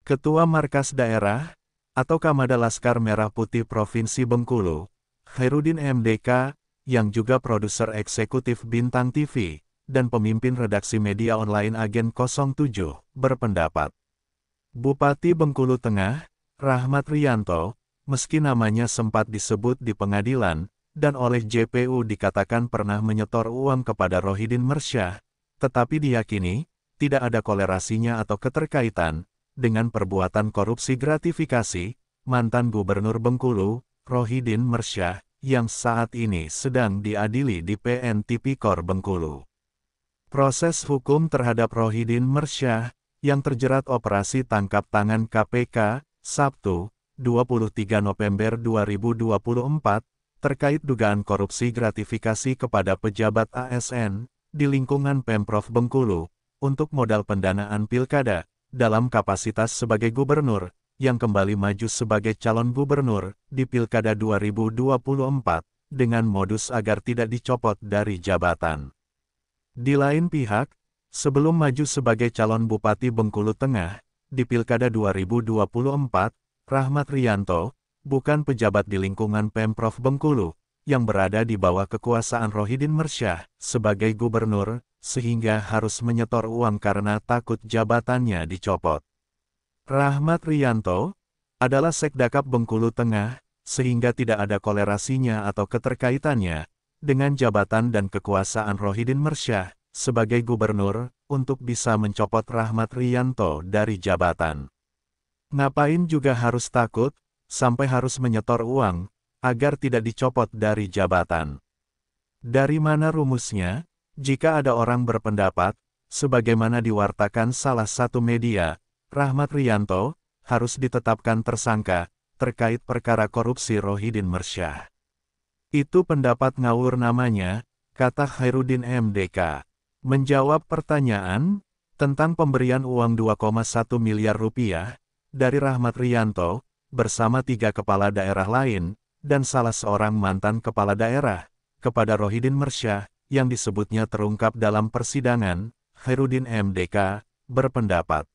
Ketua Markas Daerah, atau Kamada Laskar Merah Putih Provinsi Bengkulu, Khairuddin MDK, yang juga produser eksekutif Bintang TV, dan pemimpin redaksi media online Agen 07, berpendapat. Bupati Bengkulu Tengah, Rahmat Riyanto, meski namanya sempat disebut di pengadilan, dan oleh JPU dikatakan pernah menyetor uang kepada Rohidin Mersyah, tetapi diyakini, tidak ada kolerasinya atau keterkaitan, dengan perbuatan korupsi gratifikasi, mantan Gubernur Bengkulu, Rohidin Mersyah, yang saat ini sedang diadili di PN Tipikor Bengkulu. Proses hukum terhadap Rohidin Mersyah, yang terjerat operasi tangkap tangan KPK, Sabtu, 23 November 2024, terkait dugaan korupsi gratifikasi kepada pejabat ASN, di lingkungan Pemprov Bengkulu, untuk modal pendanaan pilkada, dalam kapasitas sebagai gubernur, yang kembali maju sebagai calon gubernur, di Pilkada 2024, dengan modus agar tidak dicopot dari jabatan. Di lain pihak, sebelum maju sebagai calon Bupati Bengkulu Tengah, di Pilkada 2024, Rahmat Riyanto, bukan pejabat di lingkungan Pemprov Bengkulu, yang berada di bawah kekuasaan Rohidin Mersyah, sebagai gubernur, sehingga harus menyetor uang karena takut jabatannya dicopot. Rahmat Riyanto adalah Sekdakap Bengkulu Tengah, sehingga tidak ada kolerasinya atau keterkaitannya dengan jabatan dan kekuasaan Rohidin Mersyah sebagai gubernur untuk bisa mencopot Rahmat Riyanto dari jabatan. Ngapain juga harus takut sampai harus menyetor uang agar tidak dicopot dari jabatan? Dari mana rumusnya? Jika ada orang berpendapat, sebagaimana diwartakan salah satu media, Rahmat Riyanto harus ditetapkan tersangka terkait perkara korupsi Rohidin Mersyah. Itu pendapat ngawur namanya, kata Khairuddin MDK. Menjawab pertanyaan tentang pemberian uang 2,1 miliar rupiah dari Rahmat Riyanto bersama 3 kepala daerah lain dan salah seorang mantan kepala daerah kepada Rohidin Mersyah yang disebutnya terungkap dalam persidangan, Khairuddin MDK berpendapat.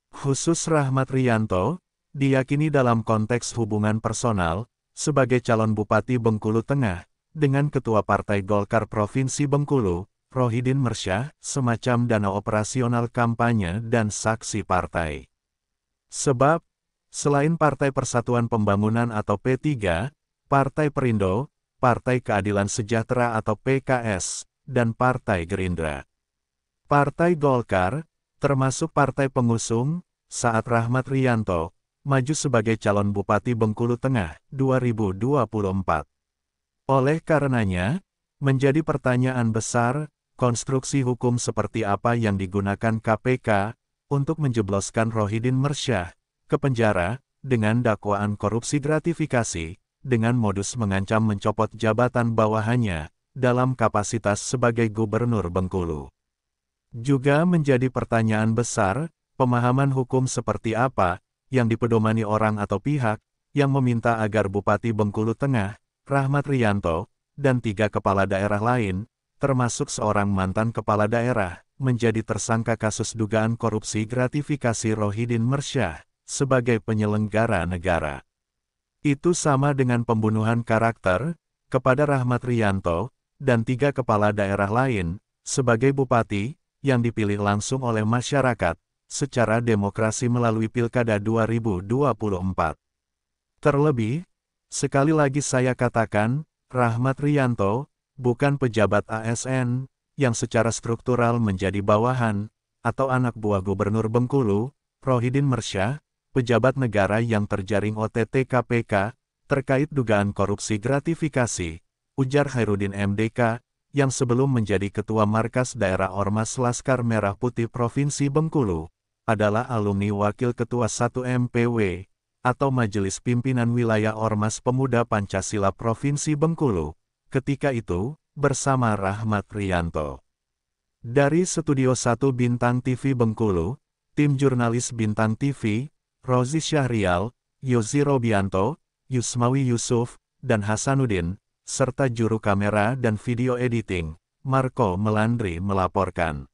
Khusus Rahmat Riyanto diyakini dalam konteks hubungan personal sebagai calon Bupati Bengkulu Tengah dengan Ketua Partai Golkar Provinsi Bengkulu, Rohidin Mersyah, semacam dana operasional kampanye dan saksi partai. Sebab, selain Partai Persatuan Pembangunan atau P3, Partai Perindo, Partai Keadilan Sejahtera atau PKS, dan Partai Gerindra. Partai Golkar, termasuk partai pengusung, saat Rahmat Riyanto maju sebagai calon Bupati Bengkulu Tengah 2024. Oleh karenanya, menjadi pertanyaan besar, konstruksi hukum seperti apa yang digunakan KPK untuk menjebloskan Rohidin Mersyah ke penjara dengan dakwaan korupsi gratifikasi, dengan modus mengancam mencopot jabatan bawahannya dalam kapasitas sebagai gubernur Bengkulu. Juga menjadi pertanyaan besar, pemahaman hukum seperti apa yang dipedomani orang atau pihak yang meminta agar Bupati Bengkulu Tengah, Rahmat Riyanto, dan 3 kepala daerah lain, termasuk seorang mantan kepala daerah, menjadi tersangka kasus dugaan korupsi gratifikasi Rohidin Mersyah sebagai penyelenggara negara. Itu sama dengan pembunuhan karakter kepada Rahmat Riyanto dan 3 kepala daerah lain sebagai bupati yang dipilih langsung oleh masyarakat secara demokrasi melalui Pilkada 2024. Terlebih, sekali lagi saya katakan, Rahmat Riyanto bukan pejabat ASN yang secara struktural menjadi bawahan atau anak buah Gubernur Bengkulu, Rohidin Mersyah, pejabat negara yang terjaring OTT KPK, terkait dugaan korupsi gratifikasi, ujar Khairuddin MDK, yang sebelum menjadi Ketua Markas Daerah Ormas Laskar Merah Putih Provinsi Bengkulu, adalah alumni Wakil Ketua 1 MPW, atau Majelis Pimpinan Wilayah Ormas Pemuda Pancasila Provinsi Bengkulu, ketika itu, bersama Rahmat Riyanto. Dari Studio 1 Bintang TV Bengkulu, tim jurnalis Bintang TV, Rozi Syahrial, Yozi Robianto, Yusmawi Yusuf, dan Hasanuddin, serta juru kamera dan video editing, Marco Melandri melaporkan.